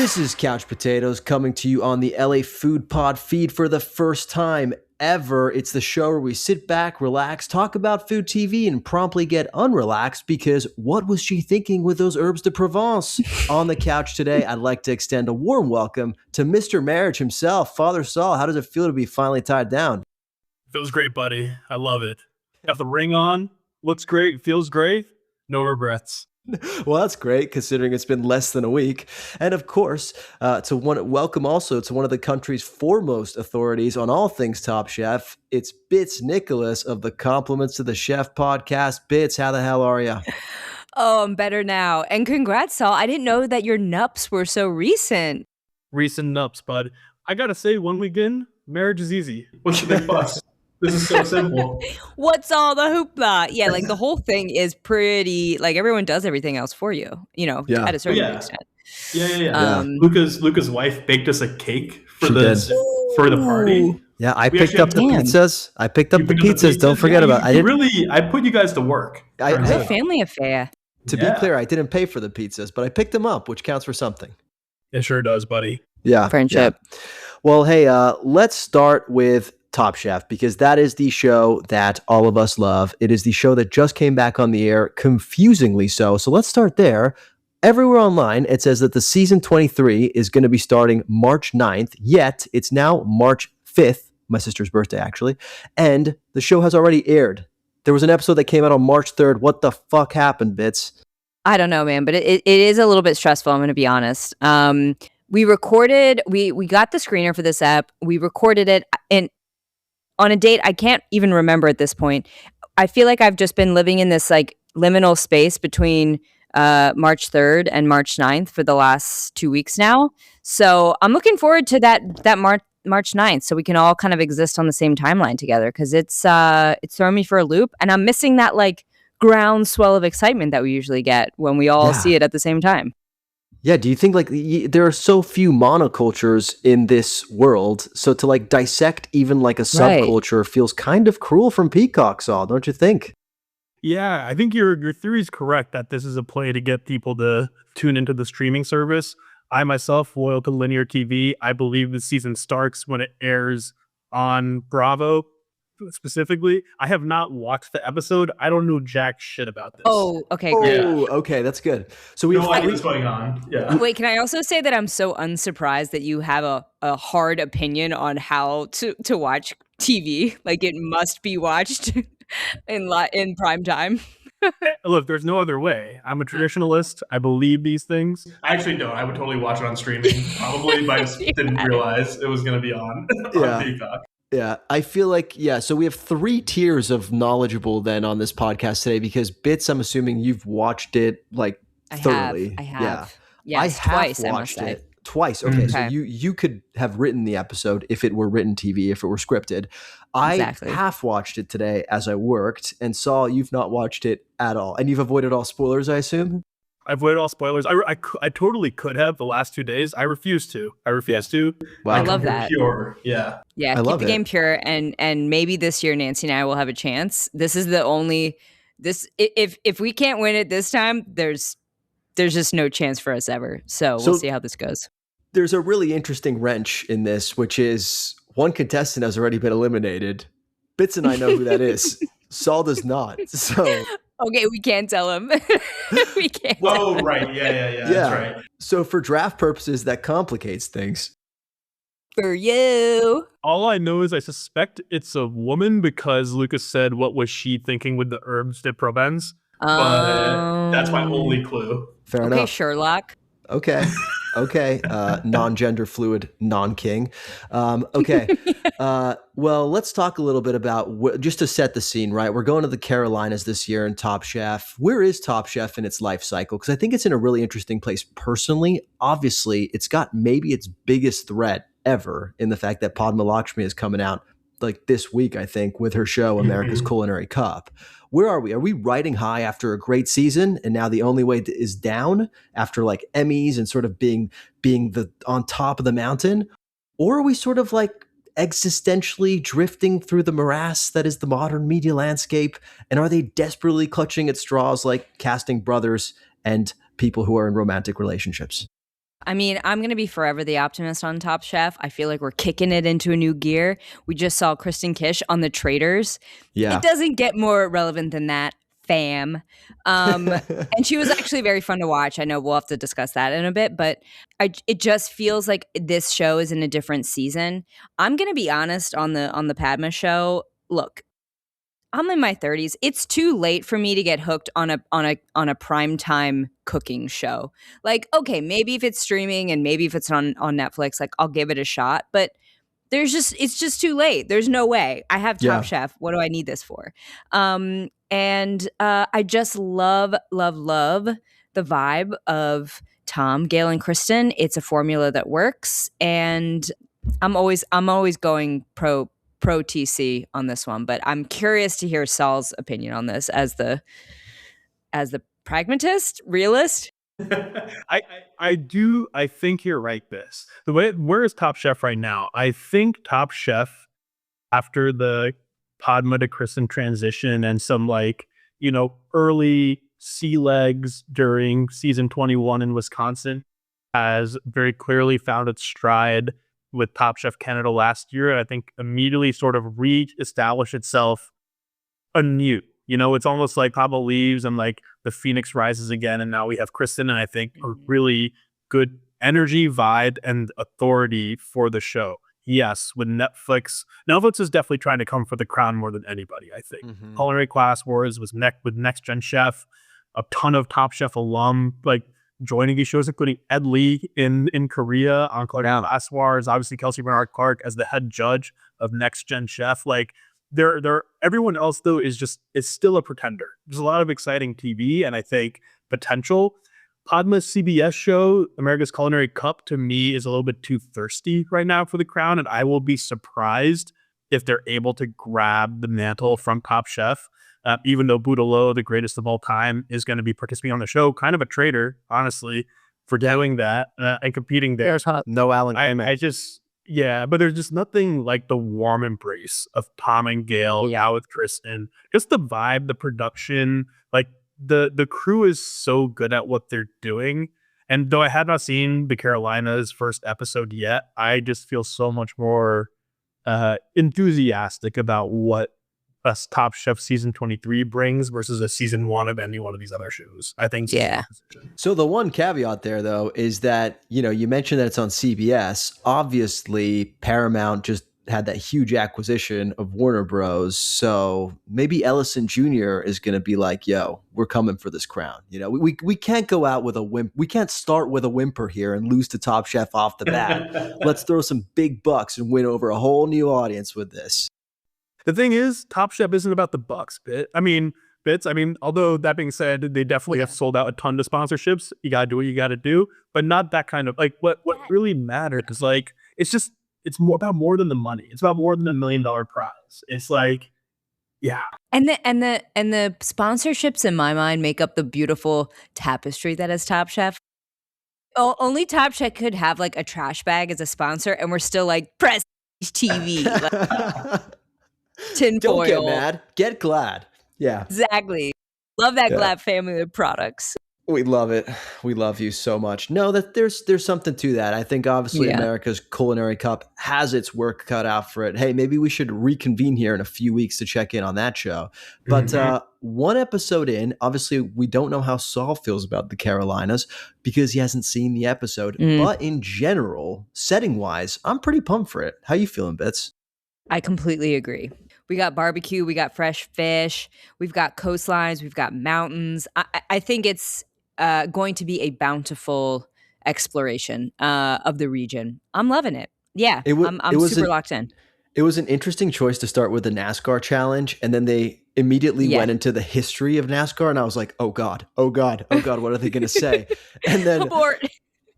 This is Couch Potatoes coming to you on the LA Food Pod feed for the first time ever. It's the show where we sit back, relax, talk about food TV, and promptly get unrelaxed because what was she thinking with those herbs de Provence? On the couch today, I'd like to extend a warm welcome to Mr. Marriage himself, Father Saul. How does it feel to be finally tied down? Feels great, buddy. I love it. Got the ring on. Looks great. Feels great. No regrets. Well, that's great considering it's been less than a week. And of course, welcome also to one of the country's foremost authorities on all things Top Chef. It's Bits Nicholas of the Compliments to the Chef podcast. Bits, how the hell are you? Oh, I'm better now. And congrats, Saul. I didn't know that your nups were so recent. Recent nups, bud. I gotta say, 1 week in, marriage is easy. What's the big fuss? This is so simple. What's all the hoopla? Yeah, like the whole thing is pretty, like everyone does everything else for you, at a certain extent. Yeah. Luca's wife baked us a cake for the party. Yeah, I picked up the pizzas. Don't forget about it. I put you guys to work. It's a family affair. To be clear, I didn't pay for the pizzas, but I picked them up, which counts for something. It sure does, buddy. Yeah. Friendship. Yeah. Well, hey, let's start with Top Chef, because that is the show that all of us love. It is the show that just came back on the air, confusingly so. So let's start there. Everywhere online, it says that the season 23 is going to be starting March 9th, yet it's now March 5th, my sister's birthday actually, and the show has already aired. There was an episode that came out on March 3rd. What the fuck happened, Bits? I don't know, man, but it is a little bit stressful, I'm going to be honest. We recorded, we got the screener for this app. We recorded it on a date I can't even remember at this point. I feel like I've just been living in this like liminal space between March 3rd and March 9th for the last 2 weeks now. So I'm looking forward to that March 9th so we can all kind of exist on the same timeline together, because it's throwing me for a loop, and I'm missing that like groundswell of excitement that we usually get when we all see it at the same time. Yeah, do you think like there are so few monocultures in this world, so to like dissect even like a subculture feels kind of cruel from Peacock, Saul, don't you think? Yeah, I think your theory is correct that this is a play to get people to tune into the streaming service. I myself, loyal to linear TV, I believe the season starts when it airs on Bravo. Specifically, I have not watched the episode. I don't know jack shit about this. Oh, okay, great. Oh, okay, that's good. So we no idea what's going on. Yeah. Wait, can I also say that I'm so unsurprised that you have a hard opinion on how to watch TV? Like it must be watched in prime time. Look, there's no other way. I'm a traditionalist. I believe these things. I actually don't. I would totally watch it on streaming. Probably, but I just didn't realize it was going to be on Peacock. Yeah, I feel like, so we have 3 tiers of knowledgeable then on this podcast today, because Bits, I'm assuming you've watched it like thoroughly. I have. Yes, twice, I must say. Twice. Okay, so you could have written the episode if it were written TV, if it were scripted. I half watched it today as I worked, and Saul, you've not watched it at all. And you've avoided all spoilers, I assume? I've avoided all spoilers. I totally could have the last 2 days. I refuse to. Wow. I love that. Pure. Yeah. Yeah, keep the game pure, and maybe this year Nancy and I will have a chance. This is the only if we can't win it this time, there's just no chance for us ever. So we'll see how this goes. There's a really interesting wrench in this, which is one contestant has already been eliminated. Bits and I know who that is. Saul does not. So okay, we can't tell him. We can't. Oh, right. Yeah. That's right. So for draft purposes, that complicates things. For you. All I know is I suspect it's a woman because Lucas said, what was she thinking with the herbs de Provence? But that's my only clue. Fair enough. Okay, Sherlock. Okay. Non-gender fluid, non-king. Okay. Well, let's talk a little bit about, just to set the scene, right? We're going to the Carolinas this year in Top Chef. Where is Top Chef in its life cycle? Because I think it's in a really interesting place personally. Obviously, it's got maybe its biggest threat ever in the fact that Padma Lakshmi is coming out like this week, I think, with her show, America's Culinary Cup. Where are we? Are we riding high after a great season, and now the only way is down after like Emmys and sort of being the on top of the mountain? Or are we sort of like existentially drifting through the morass that is the modern media landscape? And are they desperately clutching at straws like casting brothers and people who are in romantic relationships? I mean, I'm going to be forever the optimist on Top Chef. I feel like we're kicking it into a new gear. We just saw Kristen Kish on The Traitors. Yeah. It doesn't get more relevant than that, fam. And she was actually very fun to watch. I know we'll have to discuss that in a bit, but it just feels like this show is in a different season. I'm going to be honest on the Padma show. Look, I'm in my 30s. It's too late for me to get hooked on a primetime cooking show. Like, okay, maybe if it's streaming and maybe if it's on Netflix, like I'll give it a shot. But it's just too late. There's no way. I have Top Chef. What do I need this for? And I just love the vibe of Tom, Gail, and Kristen. It's a formula that works, and I'm always going pro TC on this one, but I'm curious to hear Saul's opinion on this as the pragmatist, realist. I think you're right, Biss. Where is Top Chef right now? I think Top Chef, after the Padma to Kristen transition and some early sea legs during season 21 in Wisconsin, has very clearly found its stride with Top Chef Canada last year. I think immediately sort of re-established itself anew. It's almost like Pablo leaves and like the Phoenix rises again, and now we have Kristen, and I think a really good energy, vibe, and authority for the show. Yes, with Netflix is definitely trying to come for the crown more than anybody, I think. Culinary Class Wars was with Next Gen Chef, a ton of Top Chef alum, joining these shows, including Ed Lee in Korea on Culinary Class Wars, obviously Kelsey Bernard Clark as the head judge of Next Gen Chef. Everyone else though is still a pretender. There's a lot of exciting TV and I think potential. Padma's CBS show, America's Culinary Cup, to me is a little bit too thirsty right now for the crown, and I will be surprised if they're able to grab the mantle from Top Chef. Even though Boudreaux, the greatest of all time, is going to be participating on the show, kind of a traitor, honestly, for doing that and competing there. No Alan. But there's just nothing like the warm embrace of Tom and Gail, now with Kristen. Just the vibe, the production, the crew is so good at what they're doing. And though I had not seen the Carolinas first episode yet, I just feel so much more enthusiastic about what Top Chef season 23 brings versus a season 1 of any one of these other shows. I think. Yeah. So the one caveat there though is that, you mentioned that it's on CBS. Obviously Paramount just had that huge acquisition of Warner Bros. So maybe Ellison Jr. is going to be like, yo, we're coming for this crown. We can't go out with a whimper. We can't start with a whimper here and lose to Top Chef off the bat. Let's throw some big bucks and win over a whole new audience with this. The thing is, Top Chef isn't about the bucks, Bits. Although that being said, they definitely have sold out a ton of sponsorships. You gotta do what you gotta do, but not that kind of what really matters is it's more than the money. It's about more than $1 million prize. It's And the sponsorships in my mind make up the beautiful tapestry that is Top Chef. Only Top Chef could have a trash bag as a sponsor, and we're still Prestige TV. Tinfoil. Don't get mad. Get glad. Yeah. Exactly. Love that Glad family of products. We love it. We love you so much. No, that there's something to that. I think obviously America's Culinary Cup has its work cut out for it. Hey, maybe we should reconvene here in a few weeks to check in on that show. But one episode in, obviously we don't know how Saul feels about the Carolinas because he hasn't seen the episode. But in general, setting wise, I'm pretty pumped for it. How you feeling, Bits? I completely agree. We got barbecue, we got fresh fish, we've got coastlines, we've got mountains. I think it's going to be a bountiful exploration of the region. I'm loving it. Yeah, I'm super locked in. It was an interesting choice to start with the NASCAR challenge, and then they immediately went into the history of NASCAR, and I was like, oh God, what are they going to say? And then abort.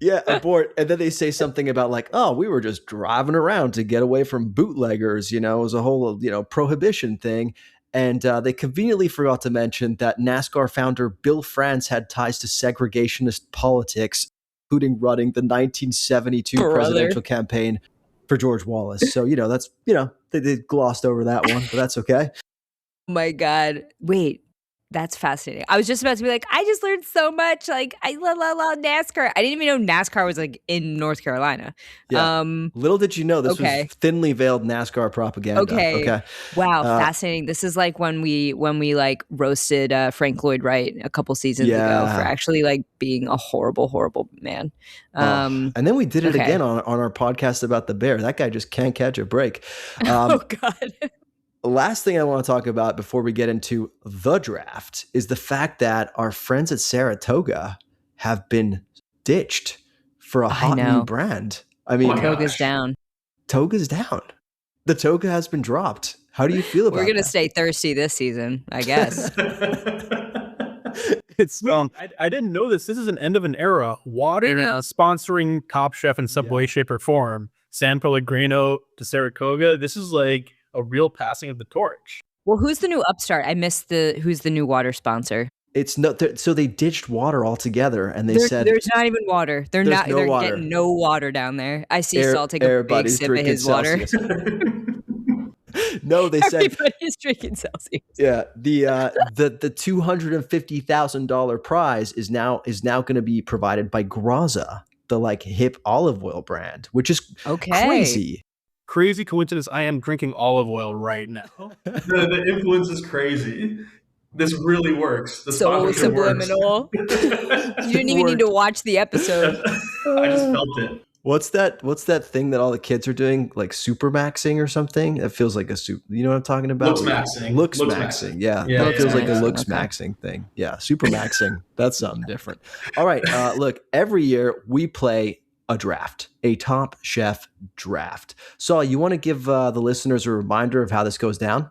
Yeah, abort. And then they say something about we were just driving around to get away from bootleggers, it was a whole, prohibition thing. And they conveniently forgot to mention that NASCAR founder Bill France had ties to segregationist politics, including running the 1972 presidential campaign for George Wallace. So, they glossed over that one, but that's okay. Oh my God. Wait, That's fascinating. I was just about to be like, I just learned so much. Like, I love NASCAR. I didn't even know NASCAR was like in North Carolina. Yeah. Little did you know this was Okay. thinly veiled NASCAR propaganda. Okay. Wow, fascinating. This is like when we like roasted Frank Lloyd Wright a couple seasons ago for actually like being a horrible man. And then we did it okay. again on our podcast about the Bear. That guy just can't catch a break. Oh God. Last thing I want to talk about before we get into the draft is the fact that our friends at Saratoga have been ditched for a hot new brand. I mean, Toga's down. Toga's down. The Toga has been dropped. How do you feel about that? We're going to stay thirsty this season, I guess. It's I didn't know this. This is an end of an era. Water sponsoring Top Chef in some way, shape, or form. San Pellegrino to Saratoga. This is like a real passing of the torch. Well, who's the new upstart? I missed who's the new water sponsor? It's not so they ditched water altogether, and they said there's not even water. They're water. Getting no water down there. I see Saul take a big sip of his water. No, they said everybody's drinking Celsius. Yeah, the $250,000 prize is now going to be provided by Graza, the like hip olive oil brand, which is crazy. Crazy coincidence. I am drinking olive oil right now. The influence is crazy. This really works. The so subliminal. You didn't even need to watch the episode. I just felt it. What's that thing that all the kids are doing, like super maxing or something? It feels like a you know what I'm talking about? Looks maxing. Yeah. It feels like a looks maxing thing. Yeah, super maxing. That's something different. All right, look, every year we play a draft, a Top Chef draft. Saul, you want to give the listeners a reminder of how this goes down?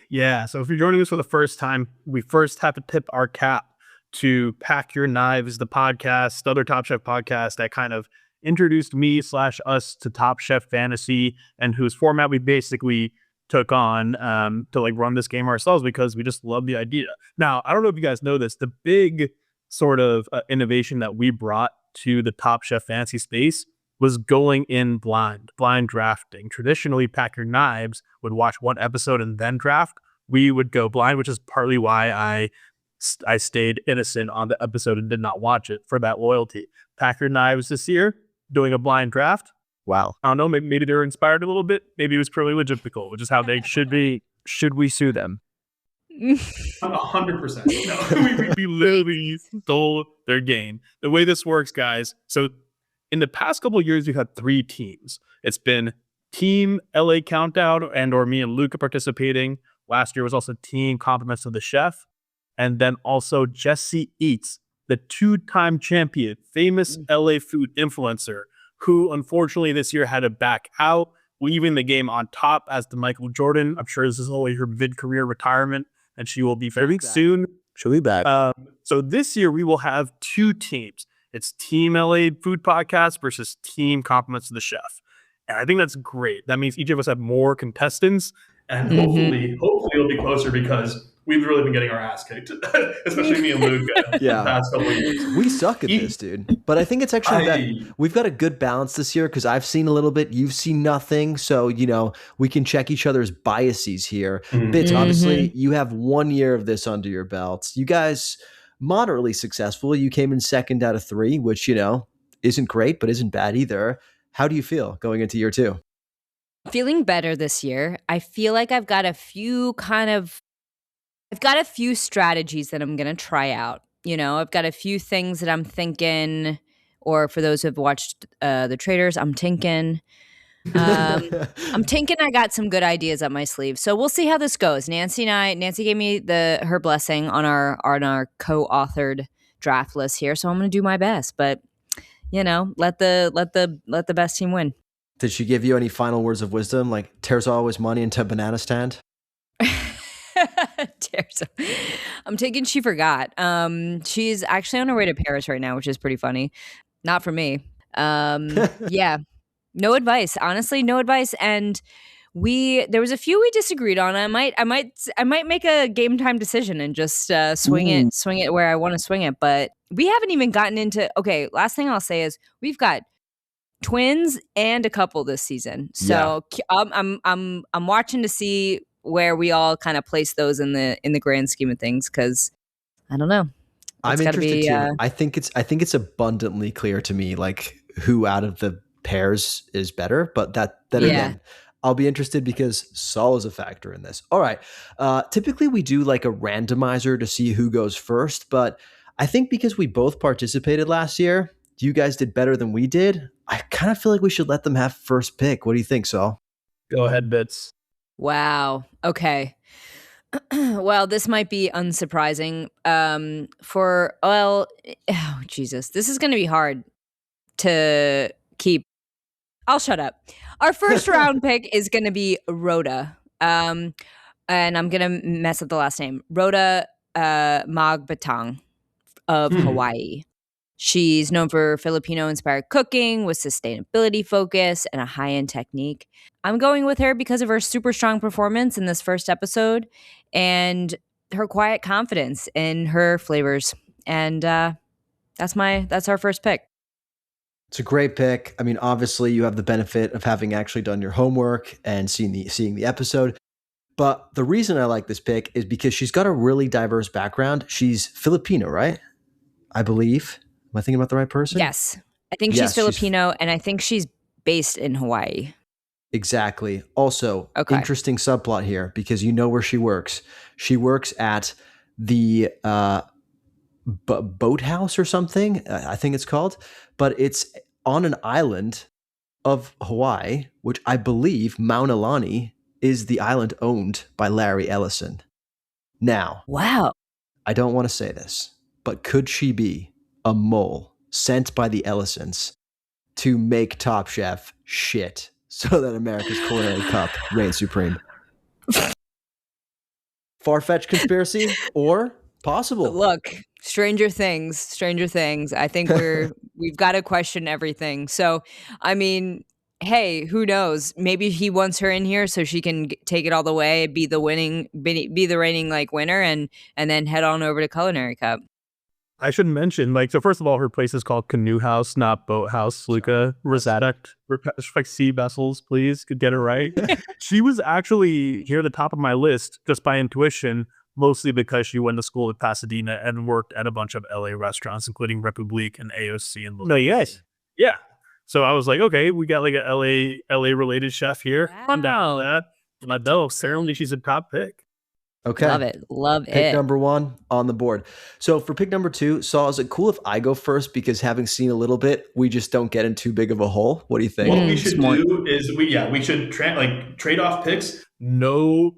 Yeah, so if you're joining us for the first time, we first have to tip our cap to Pack Your Knives, the podcast, other Top Chef podcast that kind of introduced me / us to Top Chef Fantasy, and whose format we basically took on to like run this game ourselves because we just love the idea. Now, I don't know if you guys know this, the big sort of innovation that we brought to the Top Chef Fantasy space was going in blind drafting. Traditionally, Pack Your Knives would watch one episode and then draft. We would go blind, which is partly why I stayed innocent on the episode and did not watch it for that loyalty. Pack Your Knives this year, doing a blind draft. Wow. I don't know, maybe they were inspired a little bit. Maybe it was purely logistical, which is how they should be. Should we sue them? 100%. No. We literally stole their game. The way this works, guys, so in the past couple of years, we've had 3 teams. It's been Team LA Countdown and or me and Luca participating. Last year was also Team Compliments of the Chef. And then also Jesse Eats, the 2-time champion, famous LA food influencer, who unfortunately this year had to back out, leaving the game on top as the Michael Jordan. I'm sure this is only her mid-career retirement, and she will be very soon. She'll be back. So this year we will have 2 teams. It's Team LA Food Podcast versus Team Compliments of the Chef. And I think that's great. That means each of us have more contestants. And hopefully it'll be closer because we've really been getting our ass kicked, especially me and Luke the past couple of years. We suck at this, dude. But I think it's actually that we've got a good balance this year because I've seen a little bit, you've seen nothing. So, you know, we can check each other's biases here. Bitch, obviously, you have 1 year of this under your belts. You guys, moderately successful. You came in 2nd out of 3, which, you know, isn't great, but isn't bad either. How do you feel going into year 2? Feeling better this year. I feel like I've got a few strategies that I'm going to try out. You know, I've got a few things that I'm thinking, or for those who have watched The Traders, I'm tinking. I got some good ideas up my sleeve. So we'll see how this goes. Nancy gave me her blessing on our co-authored draft list here. So I'm going to do my best, but you know, let the best team win. Did she give you any final words of wisdom? Like, there's always money in 10 banana stand? I'm taking she forgot. She's actually on her way to Paris right now, which is pretty funny. Not for me. Yeah. No advice. Honestly, no advice. And there was a few we disagreed on. I might make a game time decision and just swing it where I want to swing it. But we haven't even gotten into. Okay, last thing I'll say is we've got twins and a couple this season. So I'm watching to see where we all kind of place those in the grand scheme of things, because I don't know. I'm interested too. I think it's abundantly clear to me like who out of the pairs is better, but again, I'll be interested because Saul is a factor in this. All right. Typically we do like a randomizer to see who goes first, but I think because we both participated last year, you guys did better than we did. I kind of feel like we should let them have first pick. What do you think, Saul? Go ahead, Bits. Wow. Okay. Well, this might be unsurprising. Jesus, this is going to be hard to keep. I'll shut up. Our first round pick is going to be Rhoda. And I'm going to mess up the last name. Rhoda Magbatang of Hawaii. She's known for Filipino-inspired cooking with sustainability focus and a high-end technique. I'm going with her because of her super strong performance in this first episode and her quiet confidence in her flavors. And that's our first pick. It's a great pick. I mean, obviously, you have the benefit of having actually done your homework and seeing the episode. But the reason I like this pick is because she's got a really diverse background. She's Filipino, right? I believe. Am I thinking about the right person? Yes. I think she's Filipino, and I think she's based in Hawaii. Exactly. Also, interesting subplot here because you know where she works. She works at the boathouse or something, I think it's called. But it's on an island of Hawaii, which I believe Mauna Lani is the island owned by Larry Ellison. Now, wow. I don't want to say this, but could she be a mole sent by the Ellisons to make Top Chef shit so that America's Culinary Cup reigns supreme? Far-fetched conspiracy or possible? Look, Stranger Things. I think we've got to question everything. So, I mean, hey, who knows? Maybe he wants her in here so she can take it all the way, be the reigning like winner, and then head on over to Culinary Cup. I should mention, so first of all, her place is called Canoe House, not Boat House. Luca, respect sea vessels, please. Could get it right. She was actually here at the top of my list just by intuition, mostly because she went to school at Pasadena and worked at a bunch of LA restaurants, including Republique and AOC. And no, yes. Yeah. So I was like, okay, we got like a LA related chef here. Wow. I'm down with that. My dog, certainly she's a top pick. Okay. Love it. Pick number 1 on the board. So for pick number 2, Saul, is it cool if I go first? Because having seen a little bit, we just don't get in too big of a hole. What do you think? What we should do is we should trade off picks. No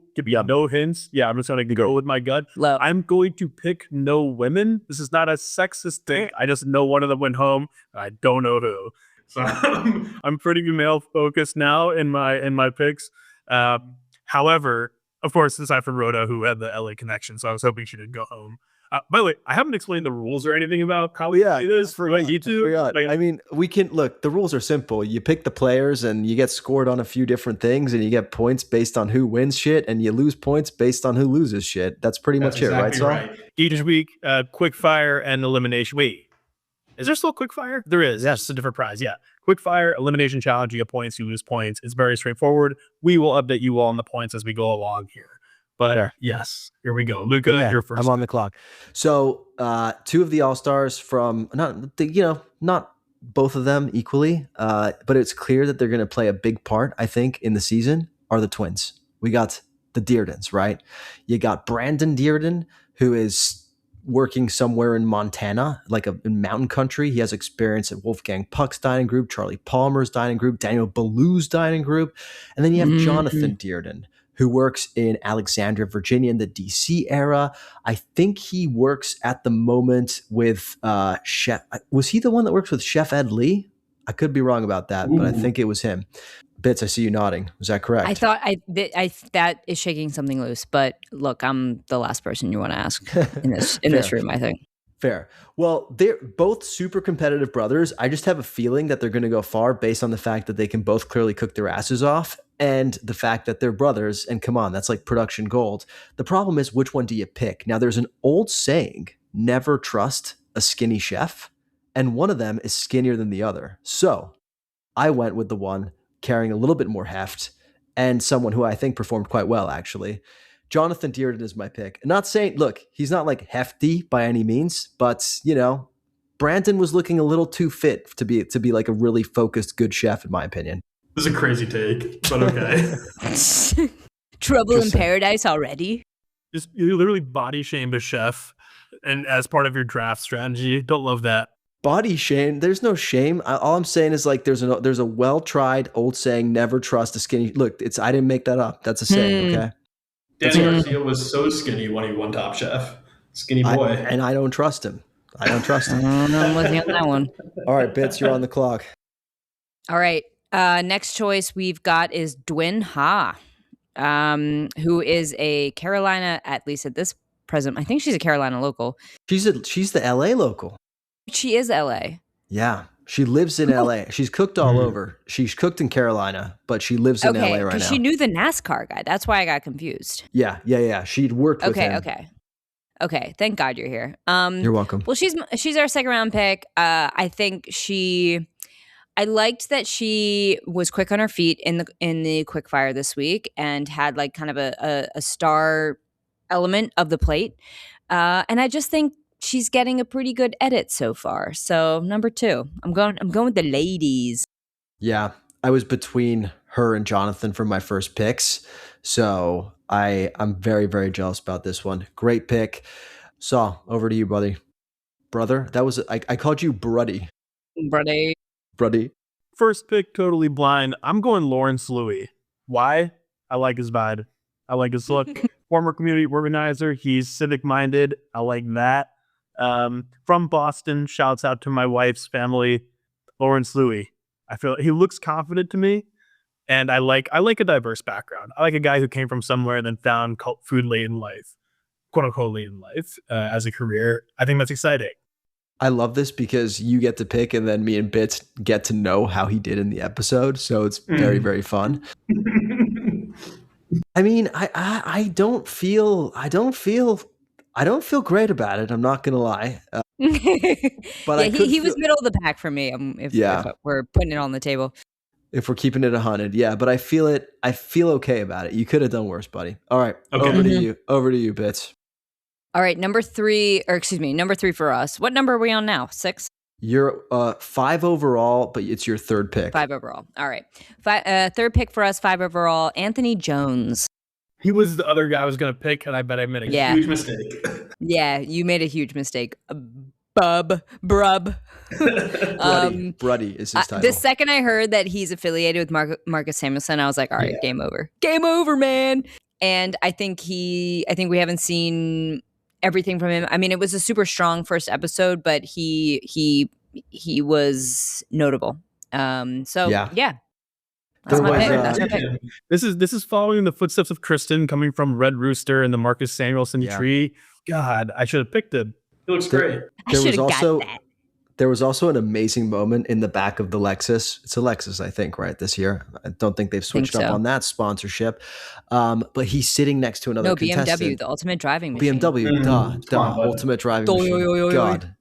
hints. Yeah, I'm just going to go with my gut. I'm going to pick no women. This is not a sexist thing. I just know one of them went home. I don't know who. So I'm pretty male focused now in my picks. However, of course, aside from Rhoda, who had the LA connection, so I was hoping she did go home. By the way, I haven't explained the rules or anything about how we do this for YouTube. I mean, we can look. The rules are simple. You pick the players, and you get scored on a few different things, and you get points based on who wins shit, and you lose points based on who loses shit. That's pretty much it, right, Saul? Right. Each week, quick fire and elimination. Wait, is there still quick fire? There is. Yes, it's a different prize. Yeah. Quick fire, elimination challenge. You get points, you lose points. It's very straightforward. We will update you all on the points as we go along here. But yes, here we go. Luca, you're first. I'm on the clock. So 2 of the All-Stars from, not both of them equally, but it's clear that they're going to play a big part, I think, in the season, are the twins. We got the Deardens, right? You got Brandon Dearden, who is working somewhere in Montana, in mountain country. He has experience at Wolfgang Puck's dining group, Charlie Palmer's dining group, Daniel Boulud's dining group. And then you have Jonathan Dearden, who works in Alexandria, Virginia in the DC era. I think he works at the moment with Chef. Was he the one that works with Chef Ed Lee? I could be wrong about that, but I think it was him. Bits, I see you nodding. Was that correct? I thought that is shaking something loose, but look, I'm the last person you want to ask in this room, I think. Fair. Well, they're both super competitive brothers. I just have a feeling that they're going to go far based on the fact that they can both clearly cook their asses off and the fact that they're brothers. And come on, that's like production gold. The problem is, which one do you pick? Now, there's an old saying, never trust a skinny chef, and one of them is skinnier than the other. So I went with the one carrying a little bit more heft and someone who I think performed quite well, actually. Jonathan Dearden is my pick. Not saying, look, he's not like hefty by any means, but Brandon was looking a little too fit to be like a really focused, good chef, in my opinion. This is a crazy take, but okay. Trouble in paradise already? You literally body shamed a chef, and as part of your draft strategy, don't love that. Body shame? There's no shame. All I'm saying is like there's a well-tried old saying: never trust a skinny. Look, I didn't make that up. That's a saying. Okay. Danny Garcia was so skinny when he won Top Chef. Skinny boy. And I don't trust him. I'm with you on that one. All right, Bits, you're on the clock. All right. Next choice we've got is Dwin Ha, who is a Carolina, at least at this present. I think she's a Carolina local. She's the LA local. She is LA. Yeah. She lives in LA. She's cooked all over. She's cooked in Carolina, but she lives in LA right now. She knew the NASCAR guy. That's why I got confused. Yeah. She'd worked with him. Okay. Thank God you're here. You're welcome. Well, she's our second round pick. I think I liked that she was quick on her feet in the quick fire this week and had like kind of a star element of the plate. And I just think she's getting a pretty good edit so far. So number 2, I'm going with the ladies. Yeah, I was between her and Jonathan for my first picks. So I'm very, very jealous about this one. Great pick. Saw, over to you, buddy. Brother, that was I called you Bruddy. Bruddy. First pick, totally blind. I'm going Lawrence Louie. Why? I like his vibe. I like his look. Former community organizer. He's civic minded. I like that. From Boston. Shouts out to my wife's family. Lawrence Louie. I feel he looks confident to me, and I like a diverse background. I like a guy who came from somewhere and then found food late in life, quote unquote late in life, as a career. I think that's exciting. I love this because you get to pick and then me and Bits get to know how he did in the episode. So it's very, very fun. I mean, I don't feel great about it. I'm not going to lie. But he was middle of the pack for me. If we're putting it on the table. If we're keeping it 100. Yeah. But I feel okay about it. You could have done worse, buddy. All right. Okay. Over to you, Bits. All right, number 3 for us. What number are we on now? 6? You're 5 overall, but it's your third pick. 5 overall. All right. Third pick for us, 5 overall, Anthony Jones. He was the other guy I was going to pick, and I bet I made a huge mistake. Yeah, you made a huge mistake. Brub. Bruddy is his title. The second I heard that he's affiliated with Marcus Samuelsson, I was like, all right, game over. Game over, man. And I think we haven't seen everything from him. I mean, it was a super strong first episode, but he was notable. So yeah. That's my pick. This is following the footsteps of Kristen, coming from Red Rooster and the Marcus Samuelsson tree. God, I should have picked him. It looks great. I should have got that. There was also an amazing moment in the back of the Lexus. It's a Lexus, I think, right, this year. I don't think they've switched up on that sponsorship. But he's sitting next to another contestant. BMW, the ultimate driving machine. BMW, ultimate driving machine. God.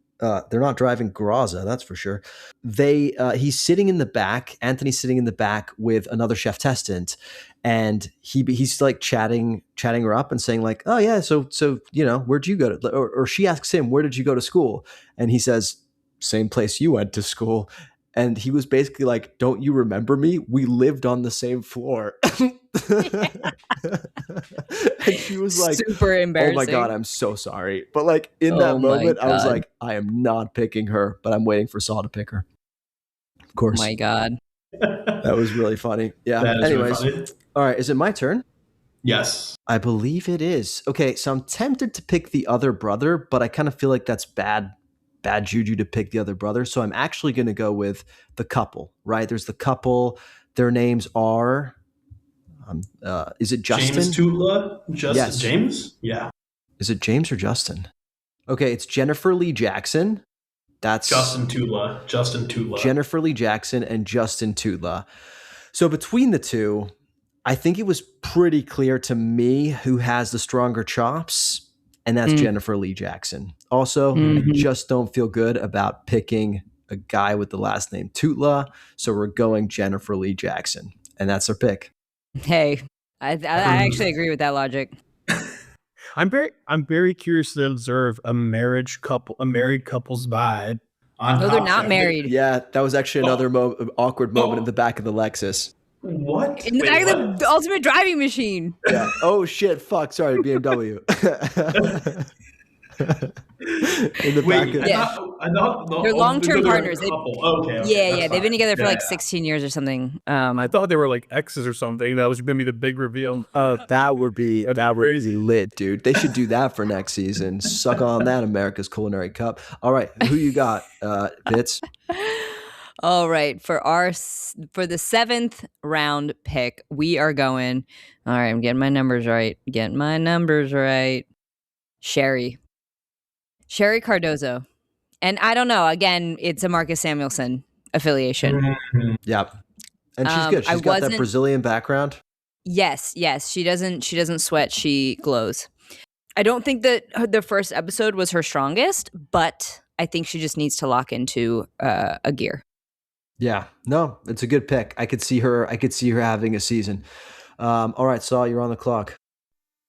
They're not driving Graza, that's for sure. He's sitting in the back. Anthony's sitting in the back with another chef testant, and he's like chatting her up and saying like, "Oh yeah, so where'd you go to?" Or she asks him, "Where did you go to school?" And he says, "Same place you went to school." And he was basically like, "Don't you remember me? We lived on the same floor." And she was like, super embarrassing. "Oh my God, I'm so sorry." But like in that moment, I was like, I am not picking her, but I'm waiting for Saul to pick her. Of course. Oh my God. That was really funny. Yeah. Anyways. Really funny. All right. Is it my turn? Yes. I believe it is. Okay. So I'm tempted to pick the other brother, but I kind of feel like that's bad juju to pick the other brother. So I'm actually going to go with the couple, right? There's the couple. Their names are, is it Justin? James Tutla? Yes. James? Yeah. Is it James or Justin? Okay, it's Jennifer Lee Jackson. That's Justin Tutla. Jennifer Lee Jackson and Justin Tutla. So between the two, I think it was pretty clear to me who has the stronger chops, and that's Jennifer Lee Jackson. Also, I just don't feel good about picking a guy with the last name Tutla, so we're going Jennifer Lee Jackson, and that's our pick. Hey, I actually agree with that logic. I'm very curious to observe a married couple's vibe. No, they're not married. Yeah, that was actually another awkward moment in the back of the Lexus. What? In the back of the ultimate driving machine. Yeah. Oh shit! Fuck. Sorry, BMW. In the back of they're long-term partners. Okay. Yeah. They've been together for like 16 years or something. I thought they were like exes or something. That was gonna be the big reveal. That would be lit, dude. They should do that for next season. Suck on that, America's Culinary Cup. All right, who you got, Bits? All right, for the 7th round pick, we are going. All right, I'm getting my numbers right. Sherry Cardozo. And I don't know, again, it's a Marcus Samuelsson affiliation. Mm-hmm. Yeah. And she's good. She's got that Brazilian background. Yes. She doesn't sweat, she glows. I don't think that the first episode was her strongest, but I think she just needs to lock into a gear. Yeah. No, it's a good pick. I could see her having a season. All right, Saul, you're on the clock.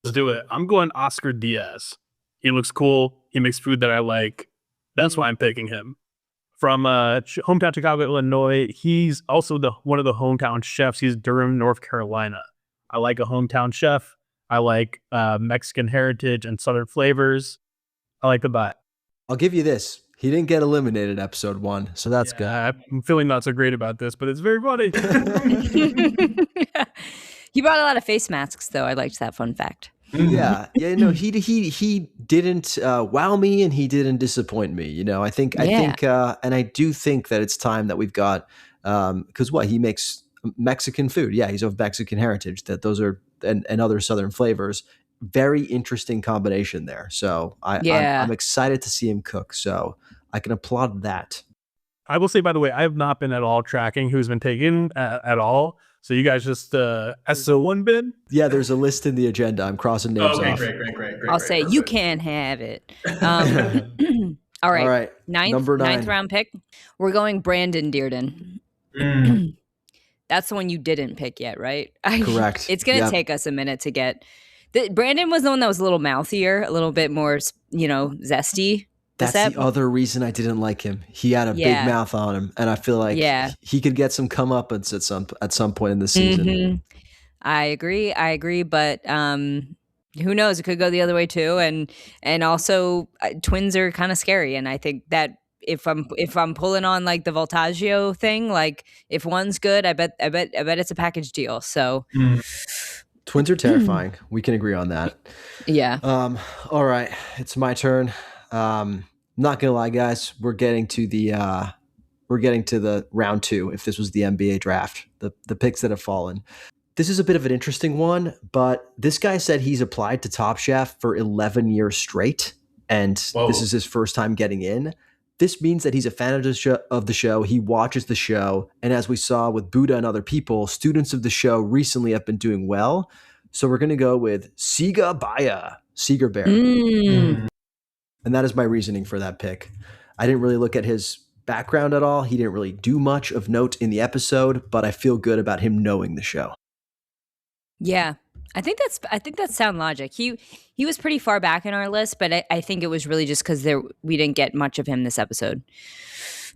Let's do it. I'm going Oscar Diaz. He looks cool. He makes food that I like. That's why I'm picking him. From hometown Chicago, Illinois. He's also one of the hometown chefs. He's Durham, North Carolina. I like a hometown chef. I like Mexican heritage and Southern flavors. I like the vibe. I'll give you this. He didn't get eliminated episode 1, so that's good. I'm feeling not so great about this, but it's very funny. He brought a lot of face masks, though. I liked that fun fact. Yeah. No, he didn't wow me, and he didn't disappoint me. I think, and I do think that it's time that we've got, because he makes Mexican food. Yeah, he's of Mexican heritage. That those are and other Southern flavors. Very interesting combination there. So I'm excited to see him cook. So I can applaud that. I will say, by the way, I have not been at all tracking who's been taken at all. So you guys just SO1 bid? Yeah, there's a list in the agenda. I'm crossing names off. Great. I'll say you can have it. All right. Ninth round pick. We're going Brandon Dearden. That's the one you didn't pick yet, right? Correct. It's going to take us a minute to get. Brandon was the one that was a little mouthier, a little bit more, zesty. That's the other reason I didn't like him. He had a big mouth on him, and I feel like he could get some comeuppance at some point in the season. Mm-hmm. I agree, but who knows? It could go the other way too, and also twins are kind of scary, and I think that if I'm pulling on like the Voltaggio thing, like if one's good, I bet it's a package deal. So. Twins are terrifying. We can agree on that. Yeah. All right, it's my turn. Not gonna lie, guys, we're getting to the round 2. If this was the NBA draft, the picks that have fallen. This is a bit of an interesting one, but this guy said he's applied to Top Chef for 11 years straight, and this is his first time getting in. This means that he's a fan of the show. He watches the show. And as we saw with Buddha and other people, students of the show recently have been doing well. So we're going to go with Siga Baya, Seeger Bear. And that is my reasoning for that pick. I didn't really look at his background at all. He didn't really do much of note in the episode, but I feel good about him knowing the show. Yeah. I think that's sound logic. He was pretty far back in our list, but I think it was really just because we didn't get much of him this episode.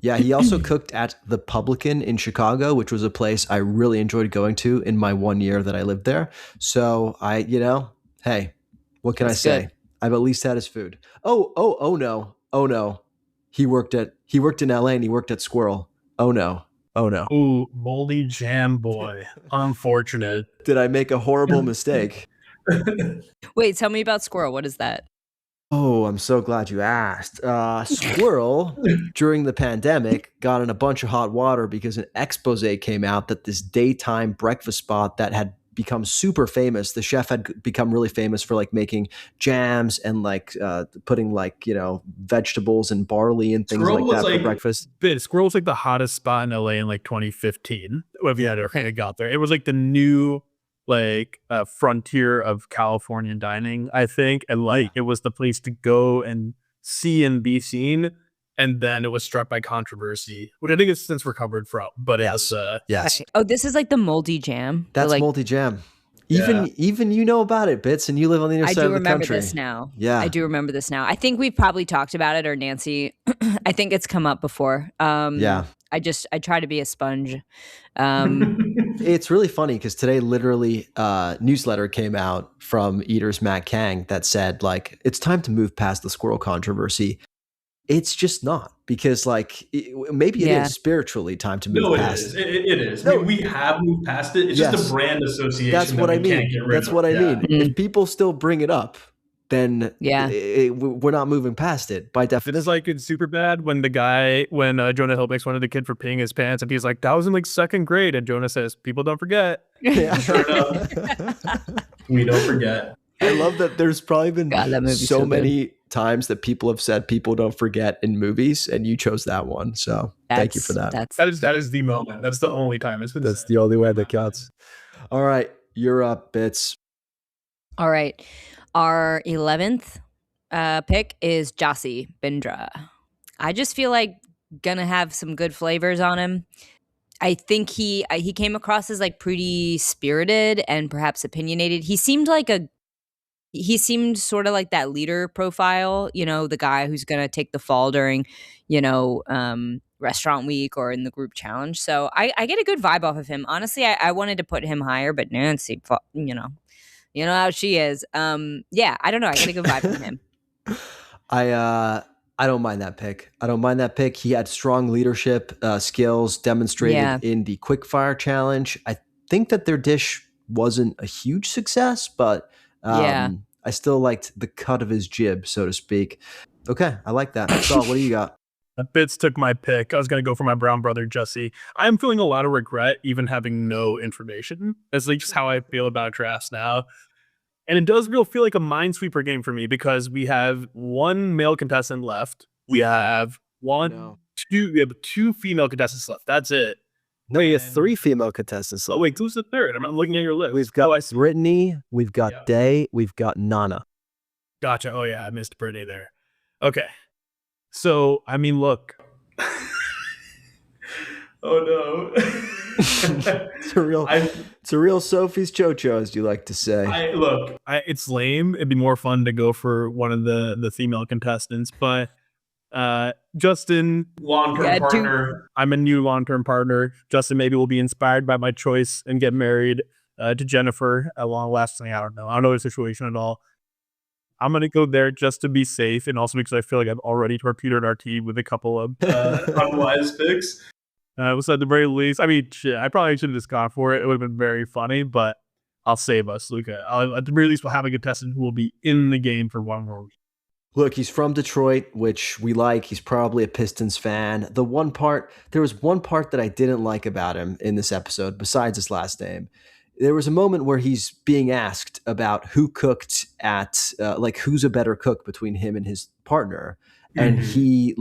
Yeah, he also cooked at The Publican in Chicago, which was a place I really enjoyed going to in my 1 year that I lived there. So hey, what can I say? Good. I've at least had his food. Oh no. He worked in LA and he worked at Squirrel. Oh no. Ooh, moldy jam boy. Unfortunate. Did I make a horrible mistake? Wait, tell me about Squirrel. What is that? Oh, I'm so glad you asked. Squirrel, during the pandemic, got in a bunch of hot water because an expose came out that this daytime breakfast spot that had become super famous. The chef had become really famous for like making jams and like putting like, vegetables and barley and things like that for breakfast. Squirrel was like the hottest spot in LA in like 2015. If you had kind of got there, it was like the new frontier of Californian dining, I think. And like it was the place to go and see and be seen. and then it was struck by controversy, which I think it's since recovered from. But it's yes. Right. Oh, this is like the moldy jam. That's like, moldy jam. Even you know about it, Bits, and you live on the other side of the country. I do remember this now. Yeah. I do remember this now. I think we've probably talked about it, or Nancy. I think it's come up before. Yeah. I try to be a sponge. It's really funny because today literally newsletter came out from Eater's Matt Kang that said like it's time to move past the squirrel controversy. It's just not, because like maybe it is spiritually time to move past. It is. No, we have moved past it. It's just a brand association. That's what I mean. That's what I mean. If people still bring it up, then we're not moving past it by definition. It is like in Superbad when Jonah Hill makes fun of the kid for peeing his pants, and he's like, that was in like second grade, and Jonah says, people don't forget. Yeah. Sure enough. We don't forget. I love that there's probably been so many times that people have said people don't forget in movies, and you chose that one. So thank you for that. That is the moment. That's the only time it's been That's said. the only way that counts. All right. You're up, Bits. All right. Our 11th pick is Jossie Bindra. I just feel like gonna have some good flavors on him. I think he came across as like pretty spirited and perhaps opinionated. He seemed sort of like that leader profile, the guy who's going to take the fall during, restaurant week or in the group challenge. So I get a good vibe off of him. Honestly, I wanted to put him higher, but Nancy, you know how she is. Yeah, I don't know. I get a good vibe from him. I don't mind that pick. He had strong leadership skills demonstrated in the quickfire challenge. I think that their dish wasn't a huge success, but I still liked the cut of his jib, so to speak. Okay, I like that. Saul, what do you got? Bits took my pick. I was going to go for my brown brother, Jesse. I'm feeling a lot of regret even having no information. That's like just how I feel about drafts now. And it does feel like a minesweeper game for me because we have one male contestant left. We have two female contestants left. That's it. No, you have 3 female contestants left. Oh, wait, who's the third? I'm looking at your list. We've got Brittany, we've got Day, we've got Nana. Gotcha. Oh, yeah, I missed Brittany there. Okay. So, I mean, look. Oh, no. It's a real Sophie's Chocho, as you like to say. It's lame. It'd be more fun to go for one of the female contestants, but Justin, long-term partner. I'm a new long-term partner. Justin maybe will be inspired by my choice and get married to Jennifer at long lasting. I don't know the situation at all. I'm gonna go there just to be safe, and also because I feel like I've already torpedoed our team with a couple of unwise picks. So at the very least, I mean, I probably should have just gone for it. It would have been very funny, but I'll save us, Luca. At the very least, we'll have a contestant who will be in the game for one more week. Look, he's from Detroit, which we like. He's probably a Pistons fan. There was one part that I didn't like about him in this episode, besides his last name. There was a moment where he's being asked about who cooked at, who's a better cook between him and his partner. And he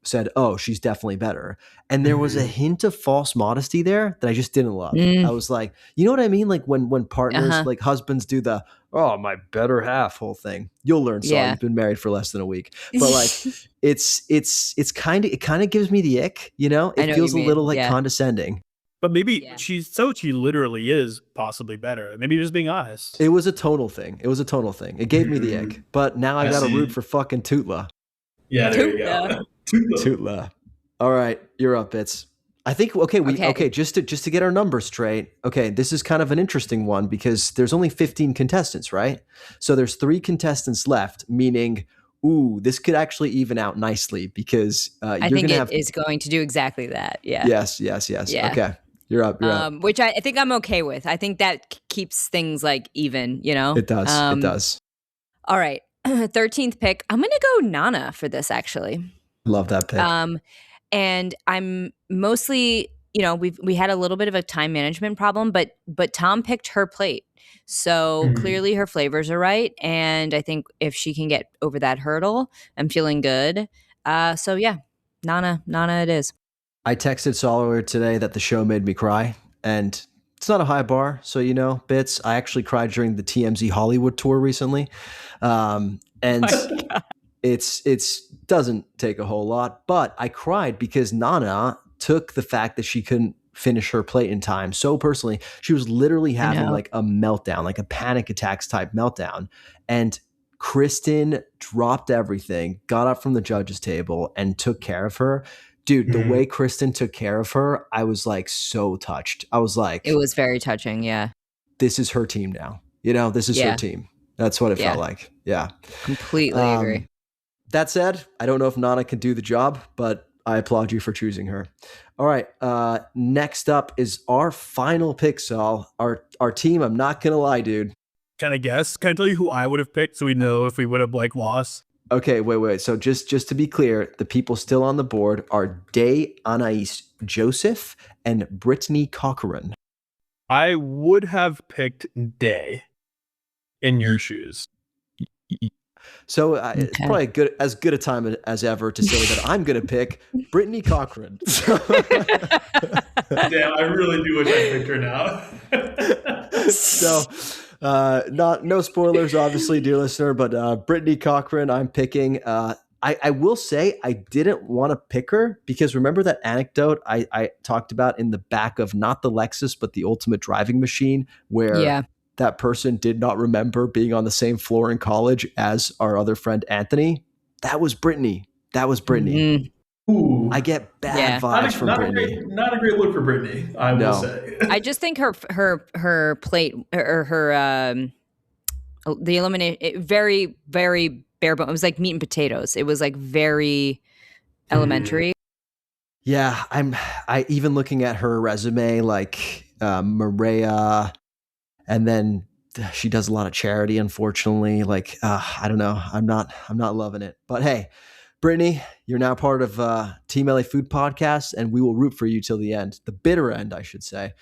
said, oh, she's definitely better. And there was a hint of false modesty there that I just didn't love. I was like, you know what I mean? Like when partners, like husbands do the, oh, my better half whole thing. You'll learn, Saul. You've been married for less than a week. But it kind of gives me the ick, It feels a little condescending. But maybe she literally is possibly better. Maybe you're just being honest. It was a tonal thing. It gave me the ick. But now I got to root for fucking Tootla. Yeah, there you go. Tootla. All right, you're up, Bits. I think just to get our numbers straight. Okay, this is kind of an interesting one because there's only 15 contestants, right? So there's 3 contestants left, meaning this could actually even out nicely because I think it is going to do exactly that. Yeah. Yes. Yeah. Okay. You're up. Which I think I'm okay with. I think that keeps things even, It does. It does. All right. 13th pick. I'm going to go Nana for this, actually. Love that pick. And I'm mostly, we had a little bit of a time management problem, but Tom picked her plate. So clearly her flavors are right. And I think if she can get over that hurdle, I'm feeling good. So yeah, Nana it is. I texted Saul earlier today that the show made me cry, and it's not a high bar. So, Bits, I actually cried during the TMZ Hollywood tour recently. And it's doesn't take a whole lot, but I cried because Nana took the fact that she couldn't finish her plate in time so personally. She was literally having like a meltdown, like a panic attacks type meltdown. And Kristen dropped everything, got up from the judges table and took care of her. Dude, the way Kristen took care of her, I was like so touched. I was like, it was very touching. Yeah. This is her team now. You know, this is her team. That's what it felt like. Yeah. Completely agree. That said, I don't know if Nana can do the job, but I applaud you for choosing her. All right. Next up is our final pick, Saul. Our team, I'm not going to lie, dude. Can I guess? Can I tell you who I would have picked so we know if we would have like lost? Okay, wait. So just to be clear, the people still on the board are Day Anais Joseph and Brittany Cochran. I would have picked Day in your shoes. So it's probably as good a time as ever to say that I'm going to pick Brittany Cochran. Damn, I really do wish I picked her now. So, no spoilers, obviously, dear listener, but Brittany Cochran, I'm picking. I will say I didn't want to pick her because remember that anecdote I talked about in the back of not the Lexus, but the Ultimate Driving Machine, where that person did not remember being on the same floor in college as our other friend Anthony. That was Brittany. Ooh. I get bad vibes from Brittany. Not a great look for Brittany, I will say. I just think her plate or her the elimination very, very bare bones. It was like meat and potatoes. It was like very elementary. Yeah, I even looking at her resume, like Maria, and then she does a lot of charity, unfortunately. Like, I don't know. I'm not loving it. But hey, Brittany, you're now part of Team LA Food Podcast, and we will root for you till the end. The bitter end, I should say.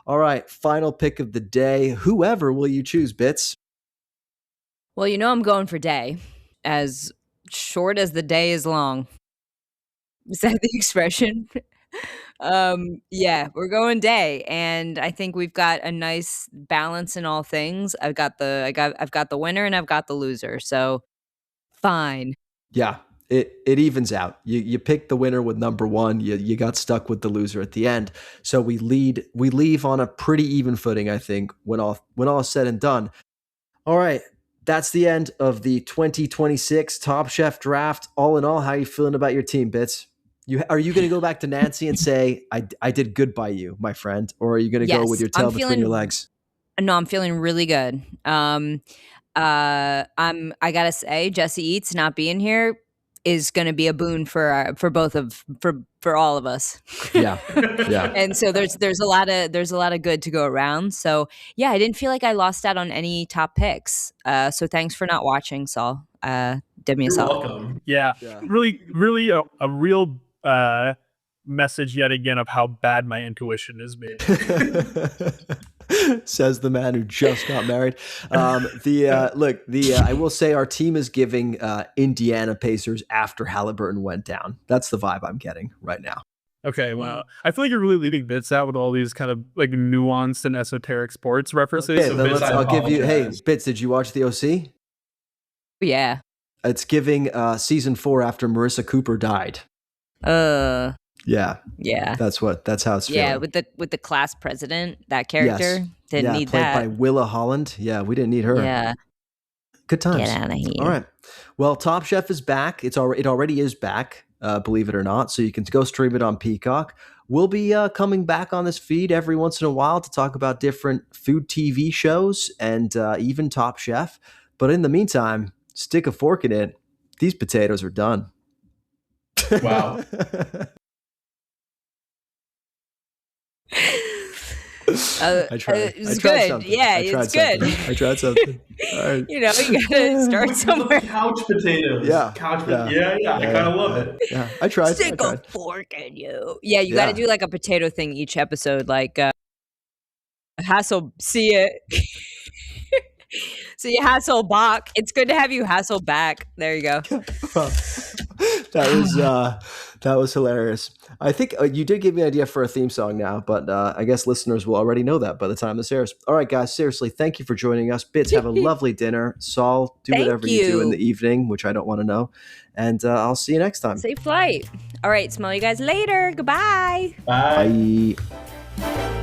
All right, final pick of the day. Whoever will you choose, Bits? Well, you know I'm going for Day. As short as the day is long. Is that the expression? Yeah, we're going Day, and I think we've got a nice balance in all things. I've got the winner and I've got the loser. So fine. Yeah, it evens out. You pick the winner with number one. You got stuck with the loser at the end. So we leave on a pretty even footing, I think, when all is said and done. All right. That's the end of the 2026 Top Chef draft. All in all, how are you feeling about your team, Bits? Are you going to go back to Nancy and say, I did good by you, my friend? Or are you going to go with your tail between your legs? No, I'm feeling really good. I gotta say, Jesse Eats not being here is going to be a boon for all of us. Yeah. And so there's a lot of good to go around. So yeah, I didn't feel like I lost out on any top picks. So thanks for not watching, Saul. Did me a solid. Welcome. Yeah. Really a real message yet again of how bad my intuition is made. Says the man who just got married. I will say our team is giving Indiana Pacers after Halliburton went down. That's the vibe I'm getting right now. Okay, wow. I feel like you're really leaving Bits out with all these kind of like nuanced and esoteric sports references. Okay, then I'll give you. Hey, Bits, did you watch the OC? Yeah. It's giving season 4 after Marissa Cooper died. Yeah. That's how it's feeling. Yeah, with the class president, that character didn't need played that. By Willa Holland. Yeah, we didn't need her. Yeah. Good times. Get out of here. All right. Well, Top Chef is back. It already is back, believe it or not. So you can go stream it on Peacock. We'll be coming back on this feed every once in a while to talk about different food TV shows and even Top Chef. But in the meantime, stick a fork in it. These potatoes are done. Wow. I tried. It's good. Something. Yeah, it's good. I tried something. All right. You gotta start somewhere. Couch potatoes. Yeah. Yeah. I kind of love it. Yeah, I tried. Stick a fork in you. Yeah, you gotta do like a potato thing each episode, like See you Hasselbach. It's good to have you Hasselback. There you go. That That was hilarious. I think you did give me an idea for a theme song now, but I guess listeners will already know that by the time this airs. All right, guys, seriously, thank you for joining us. Bits, have a lovely dinner. Saul, do whatever you do in the evening, which I don't want to know. And I'll see you next time. Safe flight. All right, smell you guys later. Goodbye. Bye. Bye.